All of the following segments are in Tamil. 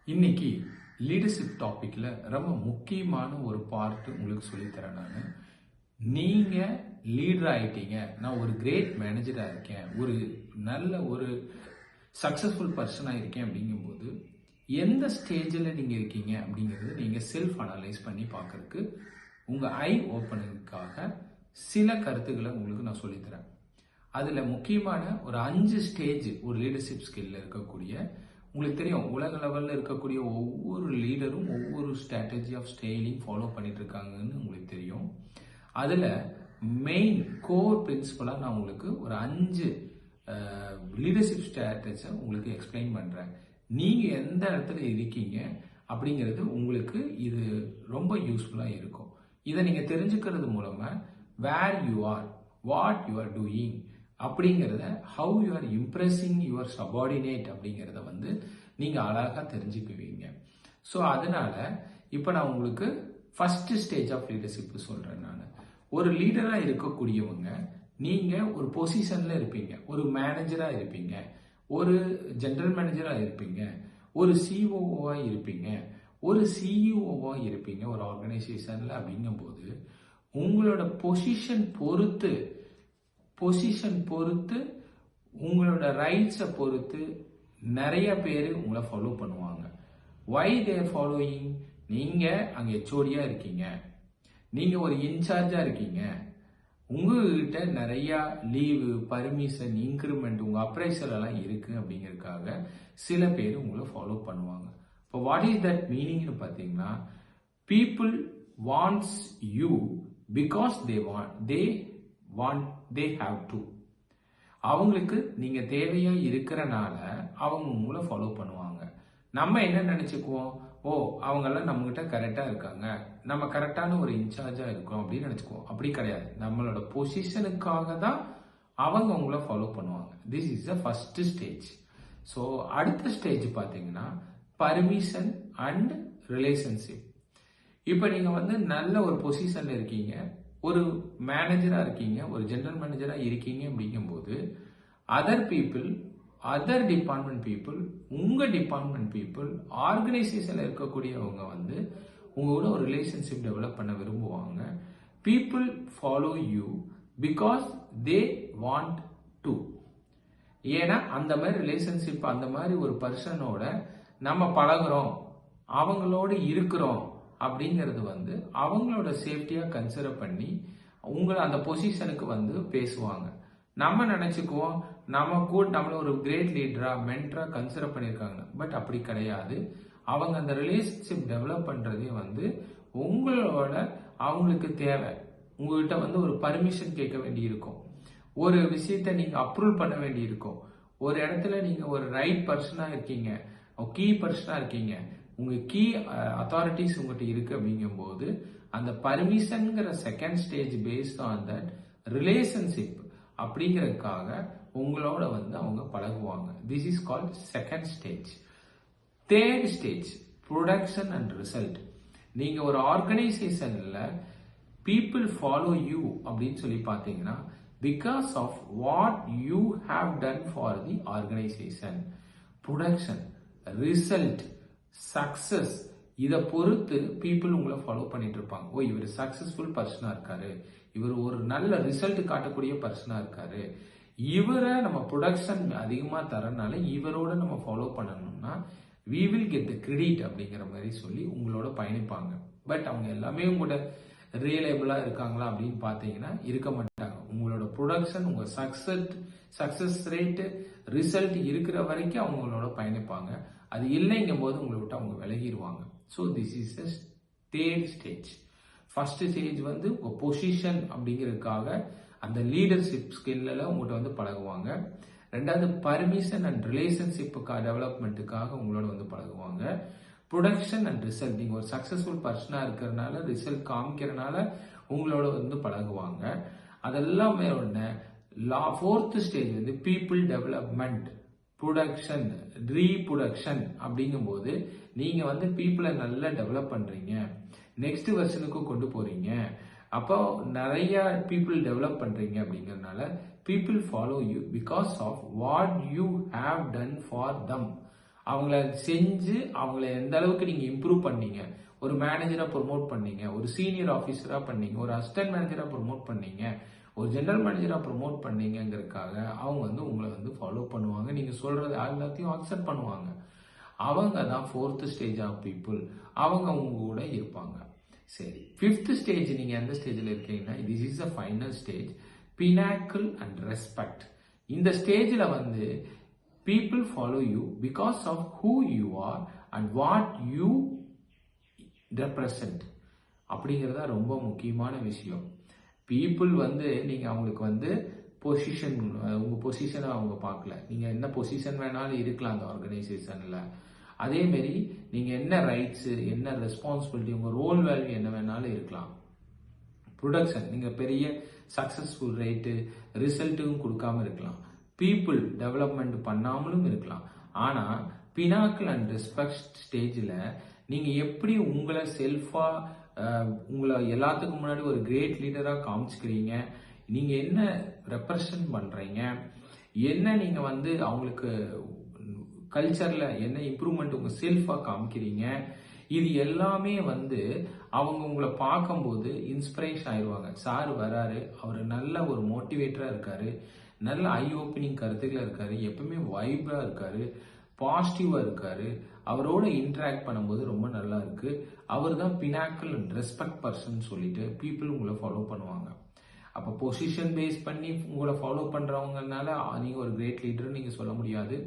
இன்னைக்கு லீடர்ஷிப் டாபிக்ல ரொம்ப முக்கியமான ஒரு பார்ட் உங்களுக்கு சொல்லித்தரேன். நீங்க லீடர் ஆயிட்டீங்க, நான் ஒரு கிரேட் மேனேஜரா இருக்கேன், ஒரு சக்சஸ்ஃபுல் பர்சனா இருக்கேன் அப்படிங்கும்போது எந்த ஸ்டேஜில் நீங்க இருக்கீங்க அப்படிங்கிறது நீங்க செல்ஃப் அனலைஸ் பண்ணி பார்க்கறதுக்கு உங்க ஐ ஓப்பனிங்காக சில கருத்துக்களை உங்களுக்கு நான் சொல்லித்தரேன். அதுல முக்கியமான ஒரு 5 ஸ்டேஜ் ஒரு லீடர்ஷிப் ஸ்கில்ல இருக்கக்கூடிய, உங்களுக்கு தெரியும் உலக லெவலில் இருக்கக்கூடிய ஒவ்வொரு லீடரும் ஒவ்வொரு ஸ்ட்ராட்டஜி ஆஃப் ஸ்டைலிங் ஃபாலோ பண்ணிட்டு இருக்காங்கன்னு உங்களுக்கு தெரியும். அதில் மெயின் கோர் பிரின்சிபலாக நான் உங்களுக்கு ஒரு 5 லீடர்ஷிப் ஸ்ட்ராட்டஜியை உங்களுக்கு எக்ஸ்பிளைன் பண்ணுறேன். நீங்கள் எந்த இடத்துல இருக்கீங்க அப்படிங்கிறது உங்களுக்கு இது ரொம்ப யூஸ்ஃபுல்லாக இருக்கும். இதை நீங்கள் தெரிஞ்சுக்கிறது மூலமாக where you are, what you are doing அப்படிங்கிறத, how you are impressing your subordinate அப்படிங்கிறத நீங்கள் அழகாக தெரிஞ்சுக்குவீங்க. ஸோ அதனால இப்போ நான் உங்களுக்கு ஃபர்ஸ்ட் ஸ்டேஜ் ஆஃப் லீடர்ஷிப் சொல்கிறேன். நான் ஒரு லீடராக இருக்கக்கூடியவங்க, நீங்கள் ஒரு பொசிஷனில் இருப்பீங்க, ஒரு மேனேஜராக இருப்பீங்க, ஒரு ஜெனரல் மேனேஜராக இருப்பீங்க, ஒரு சிஓஓவாக இருப்பீங்க, ஒரு சிஇஓவாக இருப்பீங்க ஒரு ஆர்கனைசேஷனில். அப்படிங்கும்போது உங்களோட பொசிஷன் பொறுத்து உங்களோட ரைட்ஸை பொறுத்து நிறைய பேர் உங்களை ஃபாலோ பண்ணுவாங்க. வை தேர் ஃபாலோயிங்? நீங்க அங்க ஹெச்ஓடியா இருக்கீங்க, நீங்க ஒரு இன்சார்ஜா இருக்கீங்க, உங்ககிட்ட நிறைய லீவு, பர்மிஷன், இன்க்ரிமெண்ட், உங்க அப்ரைசல் எல்லாம் இருக்கு அப்படிங்கறதுக்காக சில பேர் உங்களை ஃபாலோ பண்ணுவாங்க. இப்போ வாட் இஸ் தட் மீனிங்னு பார்த்தீங்கன்னா, people wants you because they have to. அவங்களுக்கு நீங்க தேவையா இருக்கிறனால அவங்க உங்களை ஃபாலோ பண்ணுவாங்க. நம்ம என்ன நினைச்சுக்குவோம், ஓ அவங்கெல்லாம் நம்ம கிட்ட கரெக்டா இருக்காங்க, நம்ம கரெக்டான ஒரு இன்சார்ஜா இருக்கோம் அப்படின்னு நினைச்சுக்குவோம். அப்படி கிடையாது. நம்மளோட பொசிஷனுக்காக தான் அவங்க உங்களை ஃபாலோ பண்ணுவாங்க. This is the first stage. So அடுத்த ஸ்டேஜ் பார்த்தீங்கன்னா பர்மிஷன் அண்ட் ரிலேஷன்ஷிப். இப்போ நீங்க நல்ல ஒரு பொசிஷன்ல இருக்கீங்க, ஒரு மேனேஜரா இருக்கீங்க, ஒரு ஜெனரல் மேனேஜரா இருக்கீங்க அப்படிங்கும்போது other people, other department people, உங்க டிபார்ட்மெண்ட் பீப்புள், ஆர்கனைசேஷன்ல இருக்கக்கூடியவங்க உங்களோட ஒரு ரிலேஷன்ஷிப் டெவலப் பண்ண விரும்புவாங்க. People follow you because they want to. ஏன்னா அந்த மாதிரி ரிலேஷன்ஷிப், அந்த மாதிரி ஒரு பர்சனோட நம்ம பழகுறோம், அவங்களோட இருக்கிறோம் அப்படிங்கிறது அவங்களோட சேஃப்டியா கன்சிடர் பண்ணி உங்களை அந்த பொசிஷனுக்கு பேசுவாங்க. நம்ம நினைச்சுக்குவோம் நம்மள ஒரு கிரேட் லீடரா, மென்டரா கன்சிடர் பண்ணியிருக்காங்க. பட் அப்படி கிடையாது. அவங்க அந்த ரிலேஷன்ஷிப் டெவலப் பண்றதே உங்களோட அவங்களுக்கு தேவை. உங்ககிட்ட ஒரு பர்மிஷன் கேட்க வேண்டி இருக்கும், ஒரு விஷயத்த நீங்க அப்ரூவ் பண்ண வேண்டி இருக்கும், ஒரு இடத்துல நீங்க ஒரு ரைட் பர்சனா இருக்கீங்க, கீ பர்சனா இருக்கீங்க, உங்க கீ அத்தாரிட்டிஸ் உங்ககிட்ட இருக்கு அப்படிங்கும்போது அந்த பர்மிஷன்ங்கிற second stage based on that relationship அப்படிங்கிறதுக்காக உங்களோட அவங்க பழகுவாங்க. This is called second stage. Third stage production and result. நீங்க ஒரு ஆர்கனைசேஷன்ல பீப்புள் ஃபாலோ யூ அப்படின்னு சொல்லி பார்த்தீங்கன்னா because of what you have done for the organisation. Production, result, success, இதை பொறுத்து பீப்புள் உங்களை ஃபாலோ பண்ணிட்டு இருப்பாங்க. ஓ இவர் சக்சஸ்ஃபுல் பர்சனா இருக்காரு, இவர் ஒரு நல்ல ரிசல்ட் காட்டக்கூடிய பர்சனா இருக்காரு, இவரை நம்ம ப்ரொடக்ஷன் அதிகமா தரனால இவரோட நம்ம ஃபாலோ பண்ணணும்னா we will get the credit அப்படிங்கிற மாதிரி சொல்லி உங்களோட பயணிப்பாங்க. பட் அவங்க எல்லாமே உங்களோட ரியலேபிளா இருக்காங்களா அப்படின்னு பாத்தீங்கன்னா இருக்க மாட்டாங்க. உங்களோட ப்ரொடக்ஷன், உங்க சக்சஸ் ரேட், ரிசல்ட் இருக்கிற வரைக்கும் அவங்களோட பயணிப்பாங்க. அது இல்லைங்கும் போது உங்களை விட்டு அவங்க விலகிடுவாங்க. So this is the third stage. First stage உங்க பொசிஷன் அப்படிங்கிறதுக்காக அந்த லீடர்ஷிப் ஸ்கில்ல உங்கள்கிட்ட பழகுவாங்க. ரெண்டாவது பர்மிஷன் அண்ட் ரிலேஷன்ஷிப்புக்காக டெவலப்மெண்ட்டுக்காக உங்களோட பழகுவாங்க. ப்ரொடக்ஷன் அண்ட் ரிசல்ட், நீங்க ஒரு சக்சஸ்ஃபுல் பர்சனா இருக்கிறதுனால, ரிசல்ட் காமிக்கிறதுனால உங்களோட பழகுவாங்க. அதெல்லாமே fourth stage people development, production, reproduction அப்படிங்கும்போது நீங்க பீப்புளை நல்லா டெவலப் பண்றீங்க, நெக்ஸ்ட் வெர்ஷனுக்கு கொண்டு போறீங்க. அப்போ நிறைய பீப்புள் டெவலப் பண்றீங்க அப்படிங்கறதுனால people follow you because of what you have done for them. அவங்கள செஞ்சு அவங்கள எந்த அளவுக்கு நீங்க இம்ப்ரூவ் பண்ணீங்க, ஒரு மேனேஜரா ப்ரொமோட் பண்ணீங்க, ஒரு சீனியர் ஆஃபீஸரா பண்ணீங்க, ஒரு அசிஸ்டன்ட் மேனேஜரா ப்ரொமோட் பண்ணீங்க, ஒரு ஜெனரல் மேனேஜரா ப்ரொமோட் பண்ணீங்கங்கிறதுக்காக அவங்க வந்து உங்களை வந்து ஃபாலோ பண்ணுவாங்க. நீங்க சொல்றது எல்லாத்தையும் அக்செப்ட் பண்ணுவாங்க. அவங்க தான் 4th ஸ்டேஜ் ஆஃப் பீப்புள். அவங்க உங்க கூட இருப்பாங்க. சரி, 5th ஸ்டேஜ் நீங்க எந்த ஸ்டேஜ்ல இருக்கீங்கன்னா, this is the final stage, pinnacle and respect. இந்த ஸ்டேஜ்ல வந்து people follow you because of who you are and what you represent. அப்படிங்கிறதா ரொம்ப முக்கியமான விஷயம். பீப்புள் வந்து நீங்க அவங்களுக்கு வந்து பொசிஷன், உங்க பொசிஷனை அவங்க பார்க்கல. நீங்க என்ன பொசிஷன் வேணாலும் இருக்கலாம் அந்த ஆர்கனைசேஷன்ல. அதே மாதிரி நீங்க என்ன ரைட்ஸ், என்ன ரெஸ்பான்சிபிலிட்டி, உங்க ரோல் வேல்யூ என்ன வேணாலும் இருக்கலாம். ப்ரொடக்ஷன், நீங்க பெரிய சக்சஸ்ஃபுல் ரேட்டு ரிசல்ட்டும் கொடுக்காம இருக்கலாம். பீப்புள் டெவலப்மெண்ட் பண்ணாமலும் இருக்கலாம். ஆனா பினாக்கிள் அண்ட் ரெஸ்பெக்ட் ஸ்டேஜில் நீங்க எப்படி உங்களை செல்ஃபா, உங்களை எல்லாத்துக்கும் முன்னாடி ஒரு கிரேட் லீடரா காமிச்சுக்கிறீங்க, நீங்க என்ன ரெப்ரசன்ட் பண்றீங்க, என்ன நீங்க வந்து அவங்களுக்கு கல்ச்சர்ல என்ன இம்ப்ரூவ்மெண்ட் உங்க செல்ஃபா காமிக்கிறீங்க, இது எல்லாமே வந்து அவங்க உங்களை பார்க்கும்போது இன்ஸ்பிரேஷன் ஆயிடுவாங்க. சார் வராரு, அவர் நல்ல ஒரு மோட்டிவேட்டரா இருக்காரு, நல்ல ஐ ஓப்பனிங் கருத்துக்கள் இருக்காரு, எப்பவுமே வைபா இருக்காரு, பாசிட்டிவா இருக்காரு, அவரோட இன்டராக்ட் பண்ணும்போது ரொம்ப நல்லா இருக்கு, அவர் தான் பினாக்கிள் அண்ட் ரெஸ்பெக்ட் பர்சன் சொல்லிட்டு பீப்புள் உங்களை ஃபாலோ பண்ணுவாங்க. அப்போ பொசிஷன் பேஸ் பண்ணி உங்களை ஃபாலோ பண்றவங்கனால நீங்க ஒரு கிரேட் லீடர் நீங்க சொல்ல முடியாது.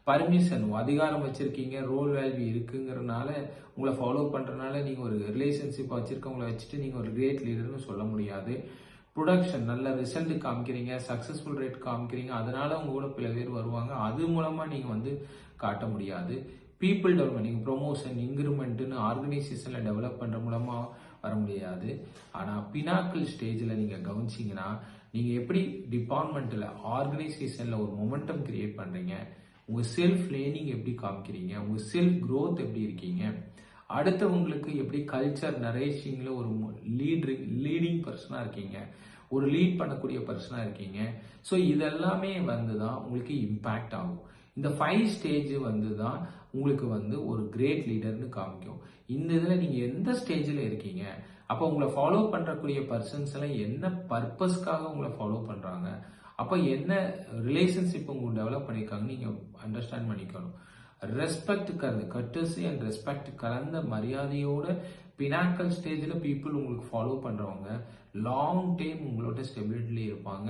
பர்மிஷன், அதிகாரம் வச்சிருக்கீங்க, ரோல் வேல்யூ இருக்குங்கிறதுனால உங்களை ஃபாலோ பண்றதுனால நீங்க ஒரு ரிலேஷன்ஷிப் வச்சிருக்கவங்களை வச்சுட்டு நீங்க ஒரு கிரேட் லீடர்னு சொல்ல முடியாது. ப்ரொடக்ஷன், நல்ல ரிசல்ட் காமிக்கிறீங்க, சக்சஸ்ஃபுல் ரேட் காமிக்கிறீங்க, அதனால உங்க கூட பல பேர் வருவாங்க, அது மூலமா நீங்க வந்து காட்ட முடியாது. பீப்புள் டெவலப்மெண்ட், நீங்க ப்ரொமோஷன், இன்க்ரிமெண்ட்னு ஆர்கனைசேஷன்ல டெவலப் பண்ற மூலமா வர முடியாது. ஆனா பினாக்கிள் ஸ்டேஜ்ல நீங்க கவனிச்சீங்கன்னா, நீங்க எப்படி டிபார்ட்மெண்ட்ல ஆர்கனைசேஷன்ல ஒரு மொமெண்டம் கிரியேட் பண்றீங்க, உங்க செல்ஃப் லேர்னிங் எப்படி காமிக்கிறீங்க, உங்க செல்ஃப் க்ரோத் எப்படி இருக்கீங்க, அடுத்தவங்களுக்கு எப்படி கல்ச்சர் நரேஷிங்ல ஒரு லீடிங் பர்சனா இருக்கீங்க, ஒரு லீட் பண்ணக்கூடிய பர்சனா இருக்கீங்க. ஸோ இதெல்லாமே வந்து தான் உங்களுக்கு இம்பேக்ட் ஆகும். இந்த 5 ஸ்டேஜ் வந்து தான் உங்களுக்கு வந்து ஒரு கிரேட் லீடர்னு காமிக்கும். இந்த இதில் நீங்க எந்த ஸ்டேஜில் இருக்கீங்க, அப்போ உங்களை ஃபாலோ பண்றக்கூடிய பர்சன்ஸ் எல்லாம் என்ன பர்பஸ்க்காக உங்களை ஃபாலோ பண்றாங்க, அப்போ என்ன ரிலேஷன்ஷிப் உங்களுக்கு டெவலப் பண்ணியிருக்காங்க நீங்க அண்டர்ஸ்டாண்ட் பண்ணிக்கணும். ரெஸ்பெக்ட் கலந்து, கர்டசி அண்ட் ரெஸ்பெக்ட் கலந்த மரியாதையோட பினாக்கல் ஸ்டேஜில் பீப்புள் உங்களுக்கு ஃபாலோ பண்றவங்க லாங் டைம் உங்களோட ஸ்டெபிலிட்டில இருப்பாங்க,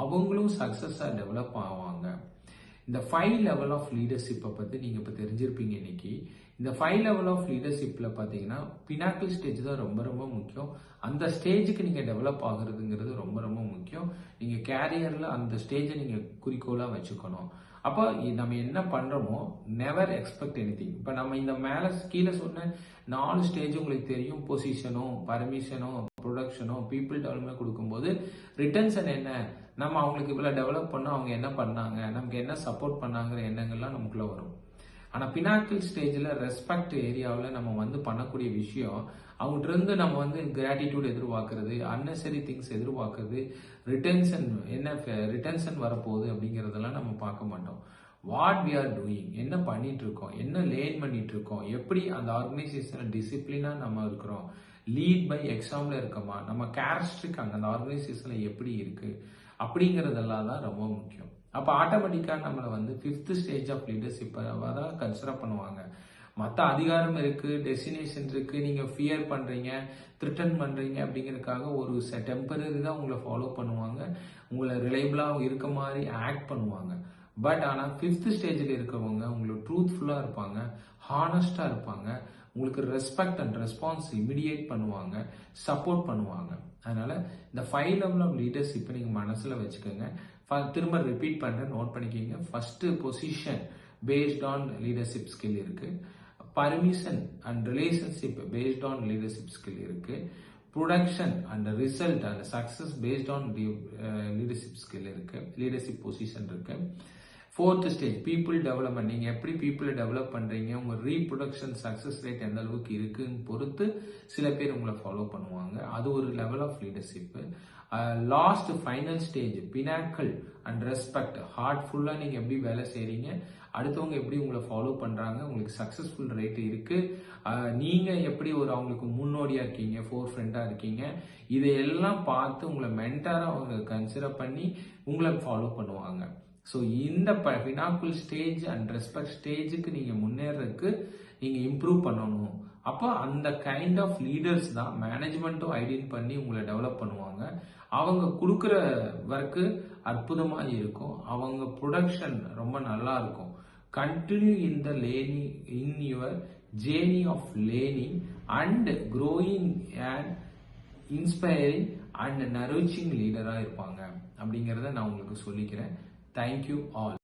அவங்களும் சக்சஸா டெவலப் ஆவாங்க. இந்த 5 லெவல் ஆஃப் லீடர்ஷிப்பை பத்தி நீங்க இப்ப தெரிஞ்சிருப்பீங்க இன்னைக்கு. இந்த 5 லெவல் ஆஃப் லீடர்ஷிப்ல பாத்தீங்கன்னா பினாக்கிள் ஸ்டேஜ் தான் ரொம்ப ரொம்ப முக்கியம். அந்த ஸ்டேஜுக்கு நீங்க டெவலப் ஆகுறதுங்கிறது ரொம்ப ரொம்ப முக்கியம். நீங்க கேரியர்ல அந்த ஸ்டேஜை நீங்க குறிக்கோளா வச்சுக்கணும். அப்போ நம்ம என்ன பண்றோமோ நெவர் எக்ஸ்பெக்ட் எனிதிங். இப்ப நம்ம இந்த மேல கீழே சொன்ன 4 ஸ்டேஜ் உங்களுக்கு தெரியும். பொசிஷனோ, பர்மிஷனோ, ப்ரொடக்ஷனோ, பீப்புள் டெவலப்மெண்ட் கொடுக்கும்போது ரிட்டர்ன்ஷன் என்ன, நம்ம அவங்களுக்கு இவ்வளவு டெவலப் பண்ணோம், அவங்க என்ன பண்ணாங்க, நமக்கு என்ன சப்போர்ட் பண்ணாங்கிற எண்ணங்கள்லாம் நமக்குள்ள வரும். ஆனா பினாக்கிள் ஸ்டேஜ்ல ரெஸ்பெக்ட் ஏரியாவில் நம்ம வந்து பண்ணக்கூடிய விஷயம், அவங்ககிட்ட இருந்து நம்ம வந்து கிராட்டிடியூட் எதிர்பார்க்கறது, அன்னெசரி திங்ஸ் எதிர்பார்க்கறது, ரிட்டன்ஷன் வரப்போகுது அப்படிங்கறதெல்லாம் நம்ம பார்க்க மாட்டோம். வாட் வி ஆர் டூயிங், என்ன பண்ணிட்டு இருக்கோம், என்ன லேர்ன் பண்ணிட்டு இருக்கோம், எப்படி அந்த ஆர்கனைசேஷன் டிசிப்ளினா நம்ம இருக்கிறோம், லீட் பை எக்ஸாம்ல இருக்கோமா, நம்ம கேரக்டரிஸ்டிக் அங்க அந்த ஆர்கனைசேஷன்ல எப்படி இருக்கு அப்படிங்கறதெல்லாம் தான் ரொம்ப முக்கியம். அப்ப ஆட்டோமேட்டிக்கா நம்மளை வந்து 5th ஸ்டேஜ் ஆஃப் லீடர்ஷிப் தான் கன்சிடர் பண்ணுவாங்க. மற்ற அதிகாரம் இருக்கு, டெஸ்டினேஷன் இருக்கு, நீங்க ஃபியர் பண்றீங்க, த்ரிட்டன் பண்றீங்க அப்படிங்கறதுக்காக ஒரு டெம்பரரி தான் உங்களை ஃபாலோ பண்ணுவாங்க, உங்களை ரிலையபிளா இருக்க மாதிரி ஆக்ட் பண்ணுவாங்க. பட் ஆனா 5th ஸ்டேஜில் இருக்கவங்க உங்களுக்கு ட்ரூத்ஃபுல்லா இருப்பாங்க, ஹானஸ்டா இருப்பாங்க, உங்களுக்கு ரெஸ்பெக்ட் அண்ட் ரெஸ்பான்ஸ் இமிடியேட் பண்ணுவாங்க, சப்போர்ட் பண்ணுவாங்க. அதனால இந்த 5 லெவல் ஆஃப் லீடர்ஷிப்பை நீங்க மனசுல வச்சுக்கோங்க. திரும்ப ரிப்பீட் பண்றேன், நோட் பண்ணிக்கோங்க. First position based on leadership skill இருக்கு, permission and relationship based on leadership skill இருக்கு, production and result and success based on leadership skill இருக்கு, லீடர்ஷிப் பொசிஷன் இருக்கு. 4th stage people development. நீங்கள் எப்படி பீப்புளை டெவலப் பண்ணுறீங்க, உங்கள் ரீப்ரொடக்ஷன் சக்ஸஸ் ரேட் எந்த அளவுக்கு இருக்குன்னு பொறுத்து சில பேர் உங்களை ஃபாலோ பண்ணுவாங்க. அது ஒரு level of leadership. Last final stage pinnacle and respect. ஹார்ட்ஃபுல்லாக நீங்கள் எப்படி வேலை செய்கிறீங்க, அடுத்தவங்க எப்படி உங்களை ஃபாலோ பண்ணுறாங்க, உங்களுக்கு சக்ஸஸ்ஃபுல் ரேட் இருக்குது, நீங்கள் எப்படி அவங்களுக்கு முன்னோடியாக இருக்கீங்க, ஃபோர் ஃப்ரெண்டாக இருக்கீங்க, இதையெல்லாம் பார்த்து உங்களை மென்டாராக அவங்க கன்சிடர் பண்ணி உங்களை ஃபாலோ பண்ணுவாங்க. ஸோ இந்த பினாக்குல் ஸ்டேஜ் அண்ட் ரெஸ்பெக்ட் ஸ்டேஜுக்கு நீங்கள் முன்னேறதுக்கு நீங்கள் இம்ப்ரூவ் பண்ணணும். அப்போ அந்த கைண்ட் ஆஃப் லீடர்ஸ் தான் மேனேஜ்மெண்ட்டும் ஐடென்ட் பண்ணி உங்களை டெவலப் பண்ணுவாங்க. அவங்க கொடுக்குற ஒர்க்கு அற்புதமாக இருக்கும், அவங்க ப்ரொடக்ஷன் ரொம்ப நல்லா இருக்கும். Continue in the learning in your journey of learning and growing and inspiring and nourishing லீடராக இருப்பாங்க அப்படிங்கிறத நான் உங்களுக்கு சொல்லிக்கிறேன். Thank you all.